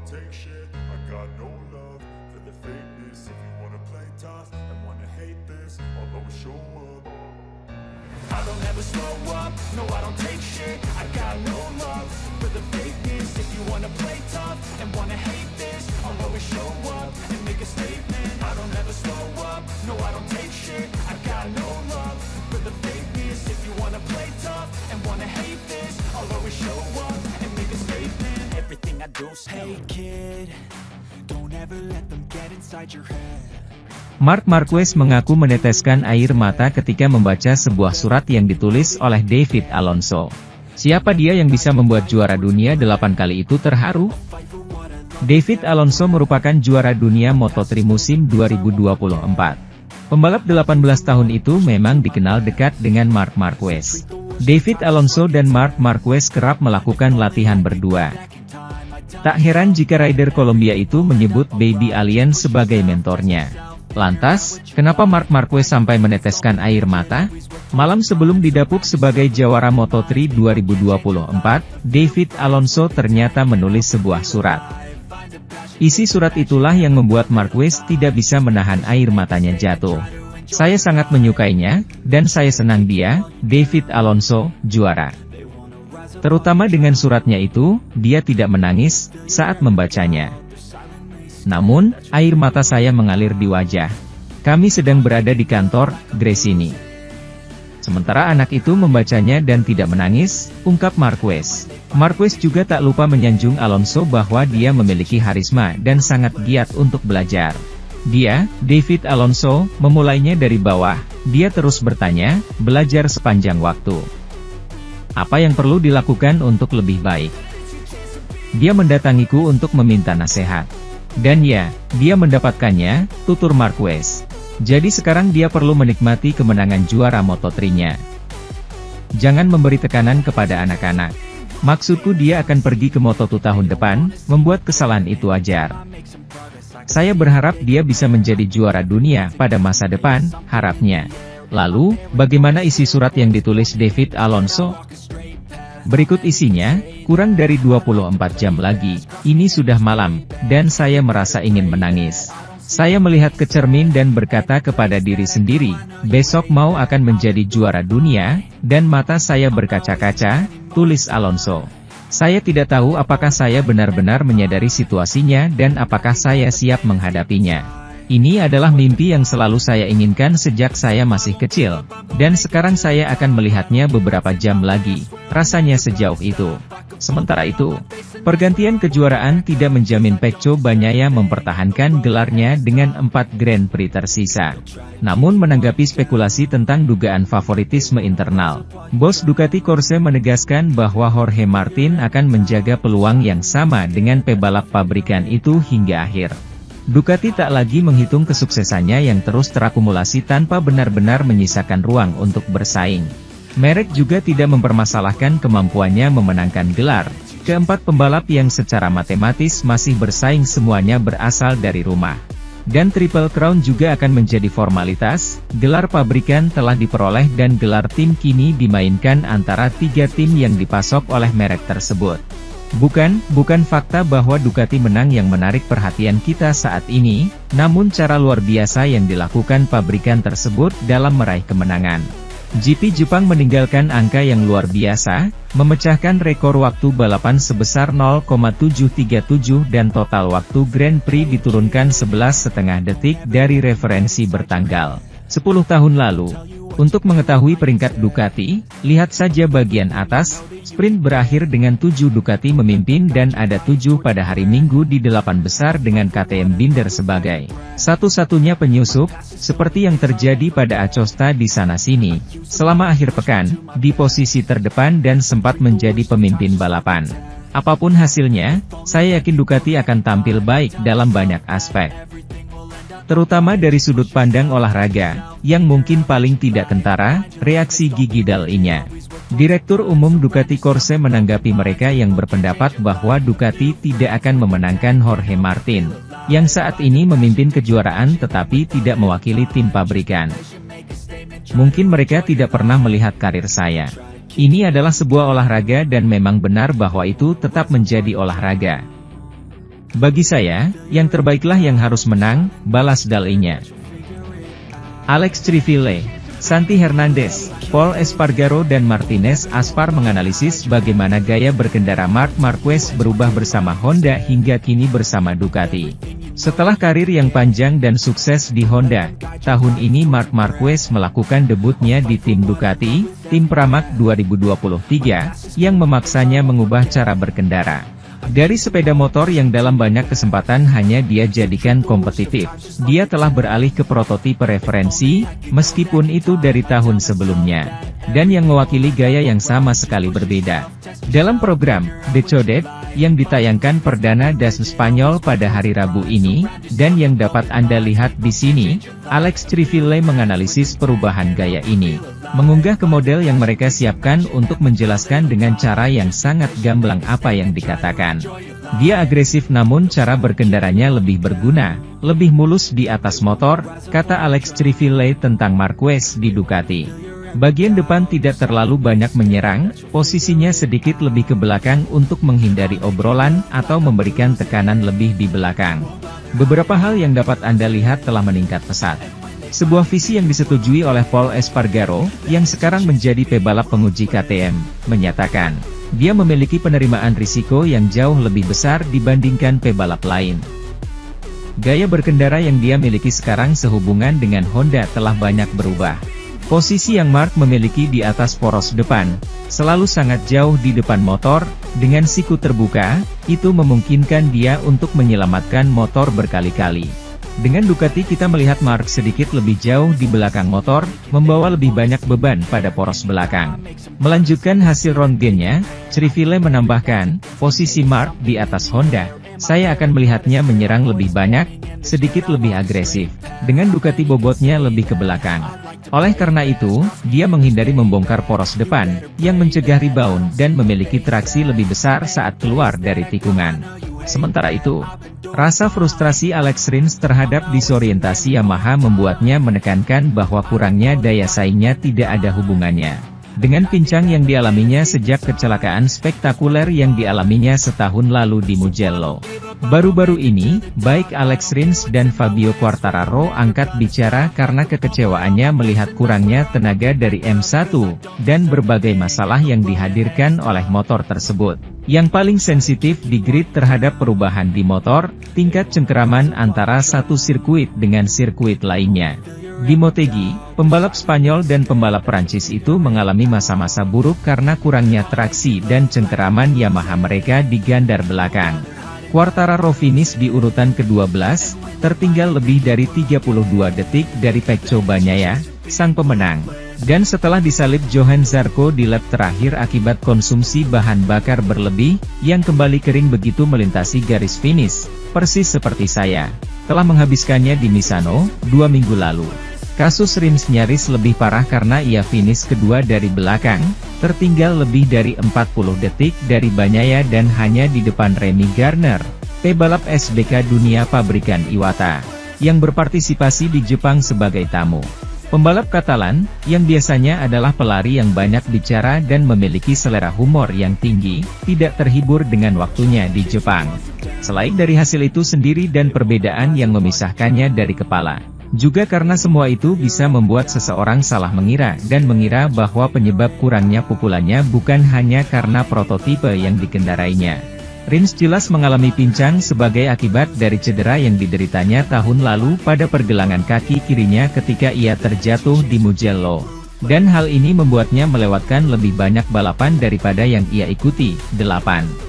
take shit. I got no love for the fakeness. If you wanna play tough and wanna hate this, I'll always show up. I don't ever slow up, no I don't take shit. I got no love for the fakeness. If you wanna play tough and wanna hate this, I'll always show up and make a statement. I don't ever slow up, no I don't take shit. I got no love for the fakeness. If you wanna play tough and wanna hate this, I'll always show up and make a statement. Everything I do, hey kid, don't ever let them get inside your head. Marc Marquez mengaku meneteskan air mata ketika membaca sebuah surat yang ditulis oleh David Alonso. Siapa dia yang bisa membuat juara dunia 8 kali itu terharu? David Alonso merupakan juara dunia Moto3 musim 2024. Pembalap 18 tahun itu memang dikenal dekat dengan Marc Marquez. David Alonso dan Marc Marquez kerap melakukan latihan berdua. Tak heran jika rider Kolombia itu menyebut Baby Alien sebagai mentornya. Lantas, kenapa Marc Marquez sampai meneteskan air mata? Malam sebelum didapuk sebagai jawara Moto3 2024, David Alonso ternyata menulis sebuah surat. Isi surat itulah yang membuat Marquez tidak bisa menahan air matanya jatuh. Saya sangat menyukainya, dan saya senang dia, David Alonso, juara. Terutama dengan suratnya itu, dia tidak menangis saat membacanya. Namun, air mata saya mengalir di wajah. Kami sedang berada di kantor Gresini. Sementara anak itu membacanya dan tidak menangis, ungkap Marquez. Marquez juga tak lupa menyanjung Alonso bahwa dia memiliki harisma dan sangat giat untuk belajar. Dia, David Alonso, memulainya dari bawah. Dia terus bertanya, belajar sepanjang waktu. Apa yang perlu dilakukan untuk lebih baik? Dia mendatangiku untuk meminta nasihat. Dan ya, dia mendapatkannya, tutur Marquez. Jadi sekarang dia perlu menikmati kemenangan juara Moto3-nya. Jangan memberi tekanan kepada anak-anak. Maksudku dia akan pergi ke Moto2 tahun depan, membuat kesalahan itu wajar. Saya berharap dia bisa menjadi juara dunia pada masa depan, harapnya. Lalu, bagaimana isi surat yang ditulis David Alonso? Berikut isinya, kurang dari 24 jam lagi, ini sudah malam, dan saya merasa ingin menangis. Saya melihat ke cermin dan berkata kepada diri sendiri, besok mau akan menjadi juara dunia, dan mata saya berkaca-kaca, tulis Alonso. Saya tidak tahu apakah saya benar-benar menyadari situasinya dan apakah saya siap menghadapinya. Ini adalah mimpi yang selalu saya inginkan sejak saya masih kecil, dan sekarang saya akan melihatnya beberapa jam lagi, rasanya sejauh itu. Sementara itu, pergantian kejuaraan tidak menjamin Pecco Bagnaia mempertahankan gelarnya dengan 4 Grand Prix tersisa. Namun menanggapi spekulasi tentang dugaan favoritisme internal, bos Ducati Corse menegaskan bahwa Jorge Martin akan menjaga peluang yang sama dengan pebalap pabrikan itu hingga akhir. Ducati tak lagi menghitung kesuksesannya yang terus terakumulasi tanpa benar-benar menyisakan ruang untuk bersaing. Merek juga tidak mempermasalahkan kemampuannya memenangkan gelar. Keempat pembalap yang secara matematis masih bersaing semuanya berasal dari rumah. Dan Triple Crown juga akan menjadi formalitas, gelar pabrikan telah diperoleh dan gelar tim kini dimainkan antara 3 tim yang dipasok oleh merek tersebut. Bukan fakta bahwa Ducati menang yang menarik perhatian kita saat ini, namun cara luar biasa yang dilakukan pabrikan tersebut dalam meraih kemenangan. GP Jepang meninggalkan angka yang luar biasa, memecahkan rekor waktu balapan sebesar 0,737 dan total waktu Grand Prix diturunkan 11,5 detik dari referensi bertanggal 10 tahun lalu. Untuk mengetahui peringkat Ducati, lihat saja bagian atas. Sprint berakhir dengan 7 Ducati memimpin dan ada 7 pada hari Minggu di 8 besar dengan KTM Binder sebagai satu-satunya penyusup, seperti yang terjadi pada Acosta di sana-sini, selama akhir pekan, di posisi terdepan dan sempat menjadi pemimpin balapan. Apapun hasilnya, saya yakin Ducati akan tampil baik dalam banyak aspek. Terutama dari sudut pandang olahraga, yang mungkin paling tidak kentara, reaksi Gigi Dall'Igna. Direktur Umum Ducati Corse menanggapi mereka yang berpendapat bahwa Ducati tidak akan memenangkan Jorge Martin, yang saat ini memimpin kejuaraan tetapi tidak mewakili tim pabrikan. Mungkin mereka tidak pernah melihat karir saya. Ini adalah sebuah olahraga dan memang benar bahwa itu tetap menjadi olahraga. Bagi saya, yang terbaiklah yang harus menang, balas Dal-nya. Alex Crivillé, Santi Hernandez, Paul Espargaro dan Martinez Aspar menganalisis bagaimana gaya berkendara Marc Marquez berubah bersama Honda hingga kini bersama Ducati. Setelah karir yang panjang dan sukses di Honda, tahun ini Marc Marquez melakukan debutnya di tim Ducati, tim Pramac 2023, yang memaksanya mengubah cara berkendara. Dari sepeda motor yang dalam banyak kesempatan hanya dia jadikan kompetitif, dia telah beralih ke prototipe referensi, meskipun itu dari tahun sebelumnya, dan yang mewakili gaya yang sama sekali berbeda. Dalam program The Chodet, yang ditayangkan perdana das Spanyol pada hari Rabu ini, dan yang dapat Anda lihat di sini, Alex Crivillé menganalisis perubahan gaya ini, mengunggah ke model yang mereka siapkan untuk menjelaskan dengan cara yang sangat gamblang apa yang dikatakan. Dia agresif namun cara berkendaranya lebih berguna, lebih mulus di atas motor, kata Alex Crivillé tentang Marquez di Ducati. Bagian depan tidak terlalu banyak menyerang, posisinya sedikit lebih ke belakang untuk menghindari obrolan atau memberikan tekanan lebih di belakang. Beberapa hal yang dapat Anda lihat telah meningkat pesat. Sebuah visi yang disetujui oleh Paul Espargaro, yang sekarang menjadi pebalap penguji KTM, menyatakan, dia memiliki penerimaan risiko yang jauh lebih besar dibandingkan pebalap lain. Gaya berkendara yang dia miliki sekarang sehubungan dengan Honda telah banyak berubah. Posisi yang Marc memiliki di atas poros depan, selalu sangat jauh di depan motor, dengan siku terbuka, itu memungkinkan dia untuk menyelamatkan motor berkali-kali. Dengan Ducati kita melihat Marc sedikit lebih jauh di belakang motor, membawa lebih banyak beban pada poros belakang. Melanjutkan hasil röntgennya, Crivillé menambahkan, posisi Marc di atas Honda, saya akan melihatnya menyerang lebih banyak, sedikit lebih agresif, dengan Ducati bobotnya lebih ke belakang. Oleh karena itu, dia menghindari membongkar poros depan, yang mencegah rebound dan memiliki traksi lebih besar saat keluar dari tikungan. Sementara itu, rasa frustrasi Alex Rins terhadap disorientasi Yamaha membuatnya menekankan bahwa kurangnya daya saingnya tidak ada hubungannya dengan pincang yang dialaminya sejak kecelakaan spektakuler yang dialaminya setahun lalu di Mugello. Baru-baru ini, baik Alex Rins dan Fabio Quartararo angkat bicara karena kekecewaannya melihat kurangnya tenaga dari M1, dan berbagai masalah yang dihadirkan oleh motor tersebut. Yang paling sensitif di grid terhadap perubahan di motor, tingkat cengkeraman antara satu sirkuit dengan sirkuit lainnya. Di Motegi, pembalap Spanyol dan pembalap Prancis itu mengalami masa-masa buruk karena kurangnya traksi dan cengkeraman Yamaha mereka di gandar belakang. Quartararo finish di urutan ke-12, tertinggal lebih dari 32 detik dari Pecco Bagnaia, sang pemenang. Dan setelah disalip Johann Zarco di lap terakhir akibat konsumsi bahan bakar berlebih, yang kembali kering begitu melintasi garis finish, persis seperti saya, telah menghabiskannya di Misano, 2 minggu lalu. Kasus Rins nyaris lebih parah karena ia finish kedua dari belakang, tertinggal lebih dari 40 detik dari Bagnaia dan hanya di depan Remy Gardner, pebalap SBK dunia pabrikan Iwata, yang berpartisipasi di Jepang sebagai tamu. Pembalap Katalan, yang biasanya adalah pelari yang banyak bicara dan memiliki selera humor yang tinggi, tidak terhibur dengan waktunya di Jepang. Selain dari hasil itu sendiri dan perbedaan yang memisahkannya dari kepala, juga karena semua itu bisa membuat seseorang salah mengira dan mengira bahwa penyebab kurangnya pukulannya bukan hanya karena prototipe yang dikendarainya. Rins jelas mengalami pincang sebagai akibat dari cedera yang dideritanya tahun lalu pada pergelangan kaki kirinya ketika ia terjatuh di Mugello. Dan hal ini membuatnya melewatkan lebih banyak balapan daripada yang ia ikuti, 8.